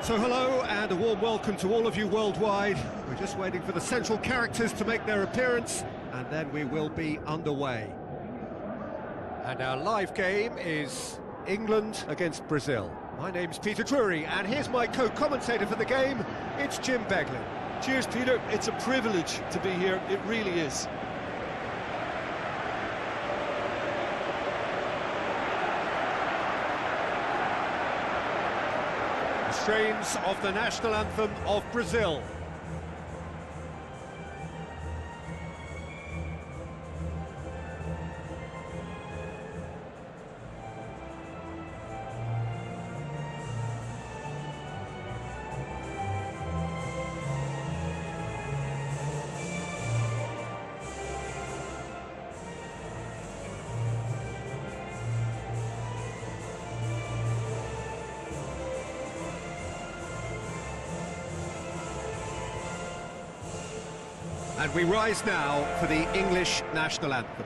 So hello and a warm welcome to all of you worldwide. We're just waiting for the central characters to make their appearance and then we will be underway. And our live game is England against Brazil. My name's Peter Drury and here's my co-commentator for the game, it's Jim Beglin. Cheers, Peter. It's a privilege to be here, it really is. Strains of the national anthem of Brazil. And we rise now for the English national anthem.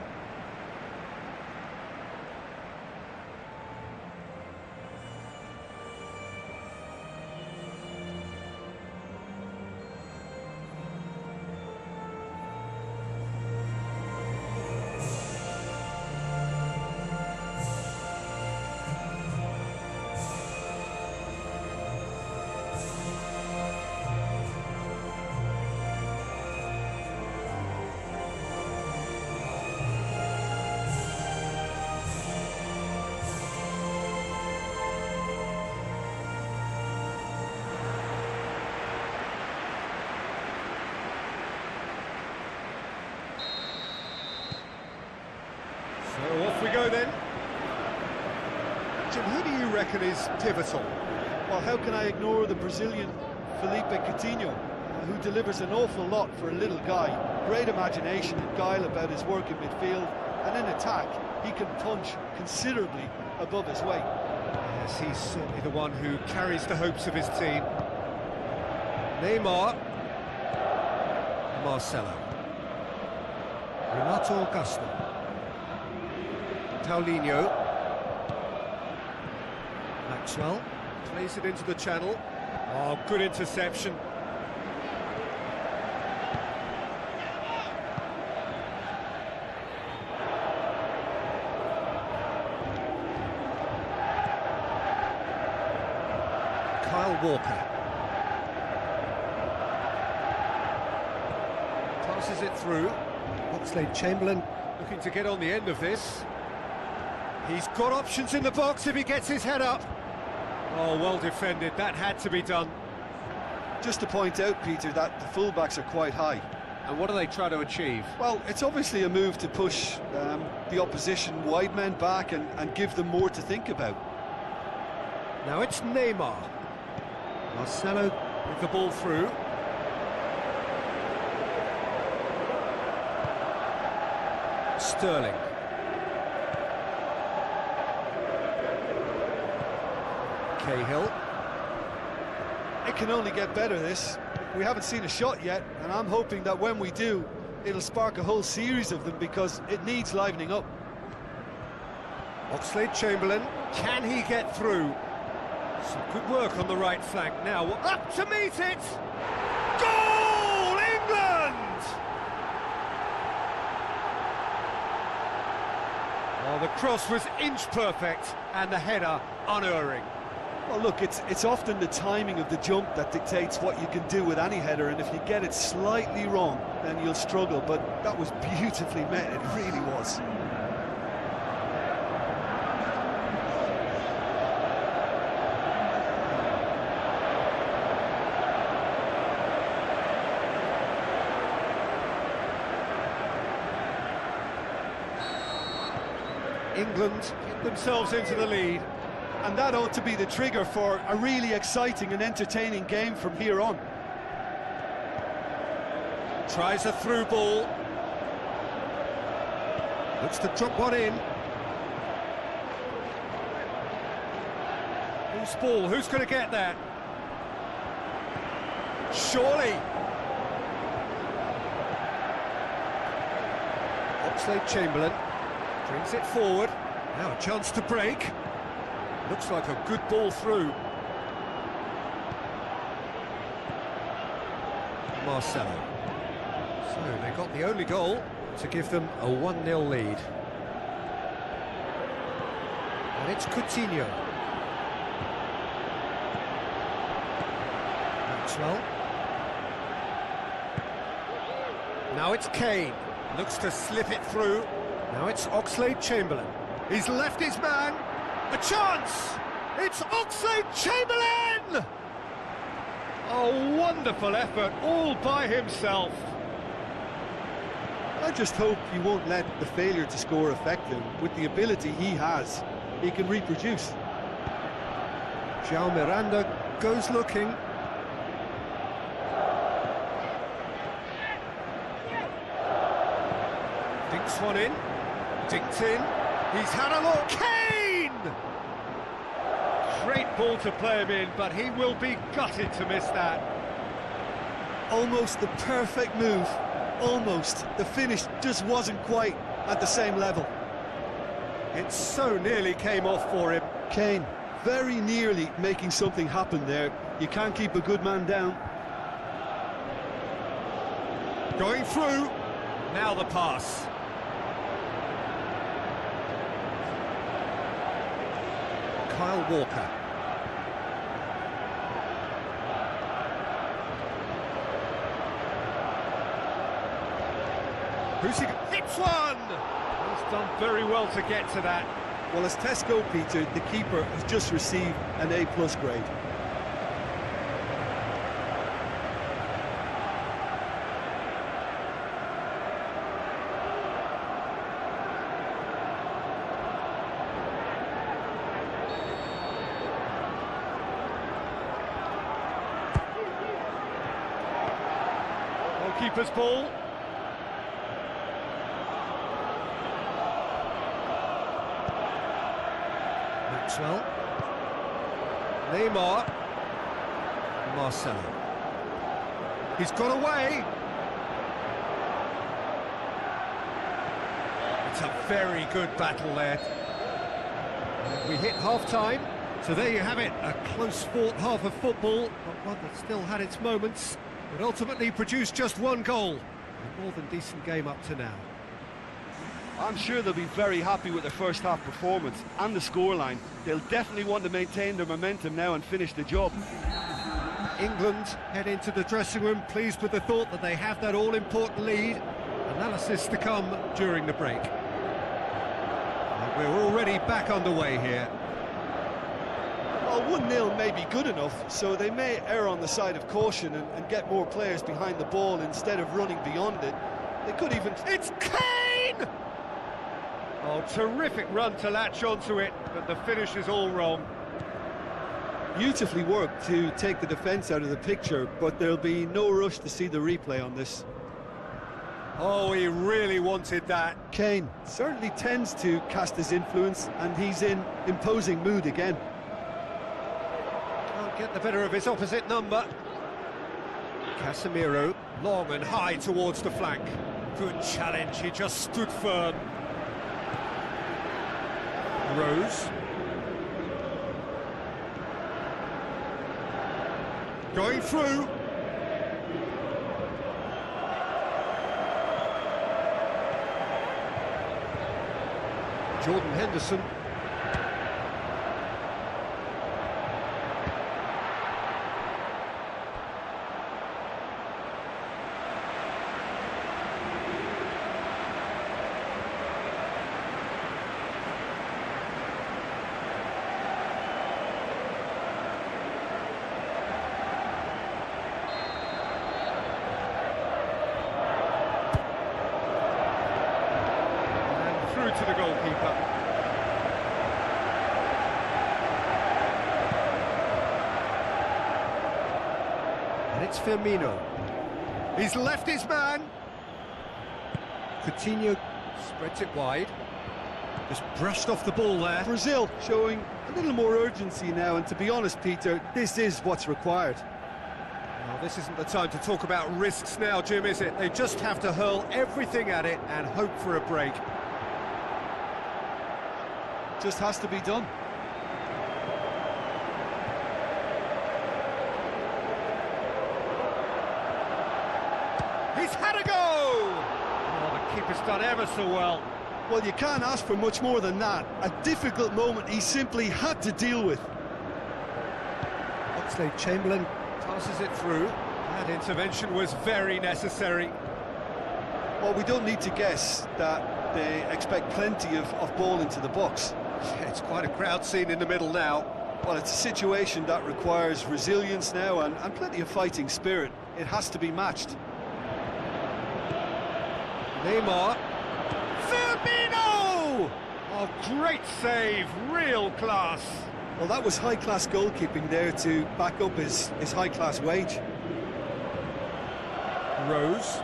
So off we go then. Jim, who do you reckon is pivotal? Well, how can I ignore the Brazilian Felipe Coutinho, who delivers an awful lot for a little guy. Great imagination and guile about his work in midfield, and in attack, he can punch considerably above his weight. Yes, he's certainly the one who carries the hopes of his team. Neymar. Marcelo. Renato Augusto. Paulinho. Maxwell plays it into the channel. Oh, good interception. Kyle Walker. Passes it through. Oxlade-Chamberlain looking to get on the end of this. He's got options in the box if he gets his head up. Oh, well defended, that had to be done. Just to point out, Peter, that the fullbacks are quite high. And what do they try to achieve? Well, it's obviously a move to push the opposition wide men back and give them more to think about. Now it's Neymar. Marcelo with the ball through. Sterling. Cahill. It can only get better, this. We haven't seen a shot yet, and I'm hoping that when we do, it'll spark a whole series of them because it needs livening up. Oxlade-Chamberlain, can he get through? Some good work on the right flank now. Up to meet it! Goal, England! Oh, the cross was inch perfect and the header unerring. Well, look, it's often the timing of the jump that dictates what you can do with any header, and if you get it slightly wrong, then you'll struggle, but that was beautifully met, it really was. England get themselves into the lead. And that ought to be the trigger for a really exciting and entertaining game from here on. Tries a through ball. Looks to drop one in. Loose ball, who's going to get that? Surely. Oxlade-Chamberlain brings it forward. Now a chance to break. Looks like a good ball through. Marcelo. So they got the only goal to give them a 1-0 lead. And it's Coutinho. Maxwell. Now it's Kane. Looks to slip it through. Now it's Oxlade-Chamberlain. He's left his man. A chance! It's Oxlade-Chamberlain! A wonderful effort, all by himself. I just hope he won't let the failure to score affect him. With the ability he has, he can reproduce. João Miranda goes looking. Dinks one in. Dinked in. He's had a look. Kane! Great ball to play him in, but he will be gutted to miss that. Almost the perfect move. Almost. The finish just wasn't quite at the same level. It so nearly came off for him. Kane, very nearly making something happen there. You can't keep a good man down. Going through. Now the pass. Kyle Walker. Who's he? Hits one! He's done very well to get to that. Well, as tests go, Peter, the keeper has just received an A+ grade. Goalkeeper's ball. Maxwell. Neymar. Marcelo. He's got away. It's a very good battle there. We hit half-time, so there you have it. A close-fought half of football, but one that still had its moments, but ultimately produced just one goal. A more than decent game up to now. I'm sure they'll be very happy with their first half performance and the scoreline. They'll definitely want to maintain their momentum now and finish the job. England head into the dressing room pleased with the thought that they have that all-important lead. Analysis to come during the break. And we're already back underway here. Well, 1-0 may be good enough, so they may err on the side of caution and get more players behind the ball instead of running beyond it. They could even... It's Kane! Oh, terrific run to latch onto it, but the finish is all wrong. Beautifully worked to take the defence out of the picture, but there'll be no rush to see the replay on this. Oh, he really wanted that. Kane certainly tends to cast his influence, and he's in imposing mood again. Can't get the better of his opposite number. Casemiro, long and high towards the flank. Good challenge, he just stood firm. Rose. Going through. Jordan Henderson. To the goalkeeper. And it's Firmino. He's left his man. Coutinho spreads it wide. Just brushed off the ball there. Brazil showing a little more urgency now, and to be honest, Peter, this is what's required. Well, this isn't the time to talk about risks now, Jim, is it? They just have to hurl everything at it and hope for a break. Just has to be done. He's had a go! Oh, the keeper's done ever so well. Well, you can't ask for much more than that. A difficult moment he simply had to deal with. Oxlade-Chamberlain passes it through. That intervention was very necessary. Well, we don't need to guess that they expect plenty of ball into the box. It's quite a crowd scene in the middle now. Well, it's a situation that requires resilience now and plenty of fighting spirit. It has to be matched. Neymar. Firmino! Oh, great save, real class. Well, that was high-class goalkeeping there to back up his high-class wage. Rose.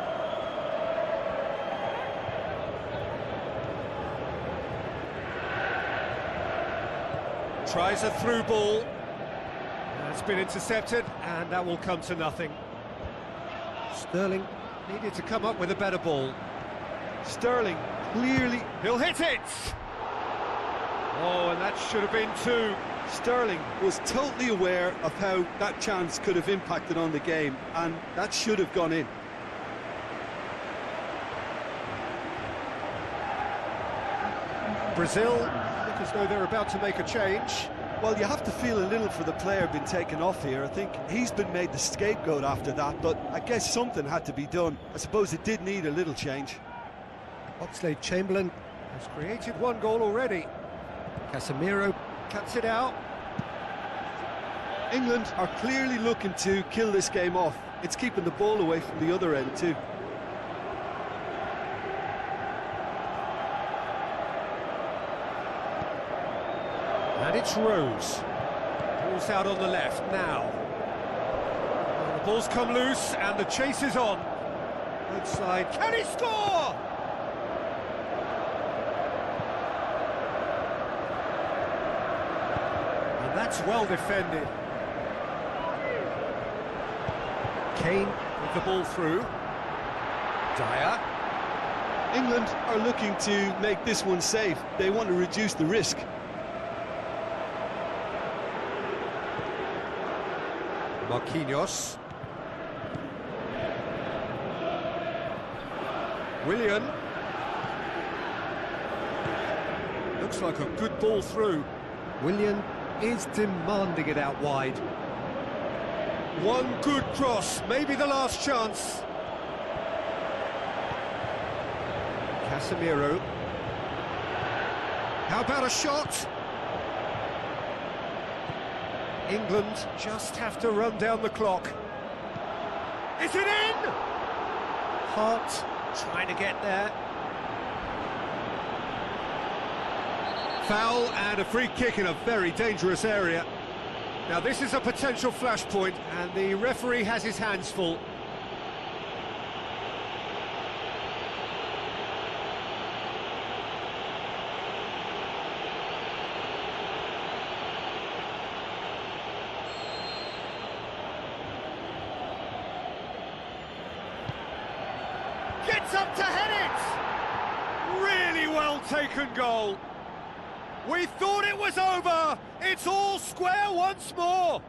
Tries a through ball. That's been intercepted, and that will come to nothing. Sterling needed to come up with a better ball. Sterling, clearly... He'll hit it! Oh, and that should have been two. Sterling was totally aware of how that chance could have impacted on the game, and that should have gone in. Brazil look as though they're about to make a change. Well, you have to feel a little for the player being taken off here. I think he's been made the scapegoat after that, but I guess something had to be done. I suppose it did need a little change. Oxlade-Chamberlain has created one goal already. Casemiro cuts it out. England are clearly looking to kill this game off. It's keeping the ball away from the other end too. And it's Rose. Ball's out on the left now. And the ball's come loose and the chase is on. Outside, can he score? And that's well defended. Kane with the ball through. Dyer. England are looking to make this one safe. They want to reduce the risk. Marquinhos. Willian. Looks like a good ball through. Willian is demanding it out wide. One good cross, maybe the last chance. Casemiro. How about a shot? England just have to run down the clock. Is it in? Hart trying to get there. Foul and a free kick in a very dangerous area. Now this is a potential flashpoint and the referee has his hands full. Gets up to head it! Really well taken goal. We thought it was over. It's all square once more.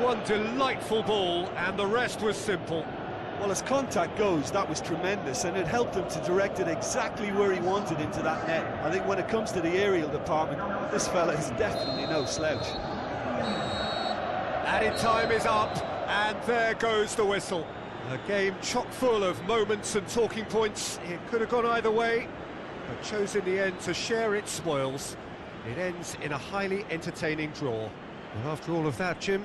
One delightful ball and the rest was simple. Well, as contact goes, that was tremendous, and it helped him to direct it exactly where he wanted into that net. I think when it comes to the aerial department, this fella is definitely no slouch. Added time is up, and there goes the whistle. A game chock full of moments and talking points. It could have gone either way, but chose in the end to share its spoils. It ends in a highly entertaining draw. And after all of that, Jim,